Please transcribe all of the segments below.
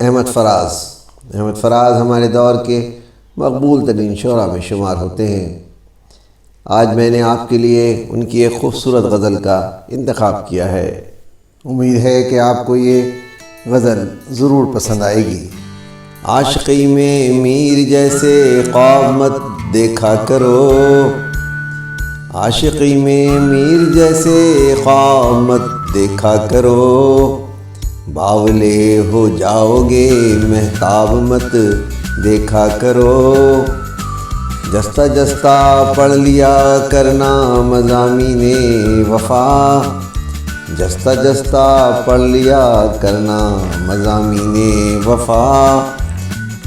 अहमद फ़राज़ हमारे दौर के मकबूल तरीन शोरा में शुमार होते हैं। आज मैंने आपके लिए उनकी एक खूबसूरत गज़ल का इंतखाब किया है। उम्मीद है कि आपको ये गज़ल ज़रूर पसंद आएगी। आशिकी में मीर जैसे ख्वाब मत देखा करो, आशिकी में मीर जैसे ख्वाब मत देखा करो, बावले हो जाओगे महताब मत देखा करो। जस्ता जस्ता पढ़ लिया करना मज़ामीने वफ़ा, जस्ता जस्ता पढ़ लिया करना मज़ामीने वफ़ा,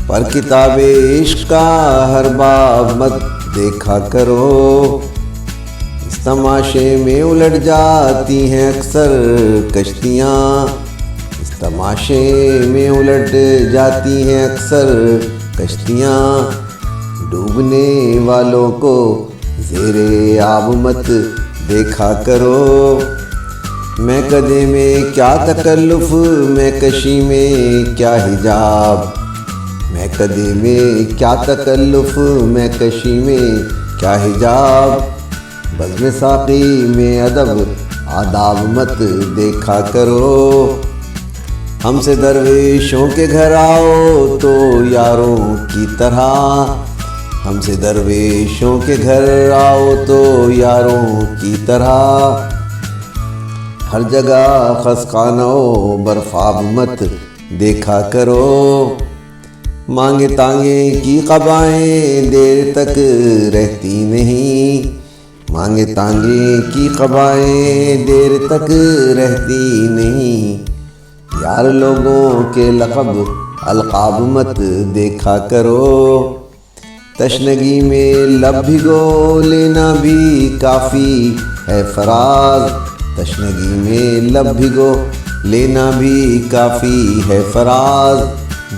पर किताबे इश्क़ का हर बाब मत देखा करो। इस तमाशे में उलट जाती हैं अक्सर कश्तियाँ, इस तमाशे में उलट जाती हैं अक्सर कश्तियाँ, डूबने वालों को ज़ेरे आब मत देखा करो। मैं कदे में क्या तकल्लुफ़, मैं कशी में क्या हिजाब, मैं कदे में क्या तकल्लुफ़, मैं कशी में क्या हिजाब, बज़्म साक़ी में अदब आदाब मत देखा करो। हमसे दरवेशों के घर आओ तो यारों की तरह, हमसे दरवेशों के घर आओ तो यारों की तरह, हर जगह खसखानो बर्फ़ाब मत देखा करो। मांगे तांगे की क़बाएँ देर तक रहती नहीं, मांगे तांगे की क़बाएँ देर तक रहती नहीं, यार लोगों के लक़ब अलक़ाब मत देखा करो। तशनगी में लब भिगो लेना भी काफ़ी है फ़राज़, तशनगी में लब भिगो लेना भी काफ़ी है फ़राज़,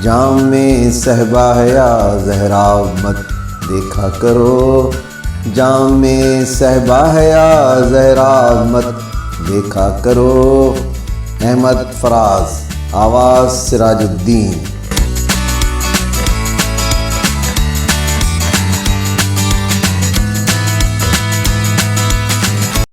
जाम में सहबा है या ज़हराब मत देखा करो, जाम में सहबा है या ज़हराब मत देखा करो। अहमद फ़राज़, आवाज़ सिराजुद्दीन।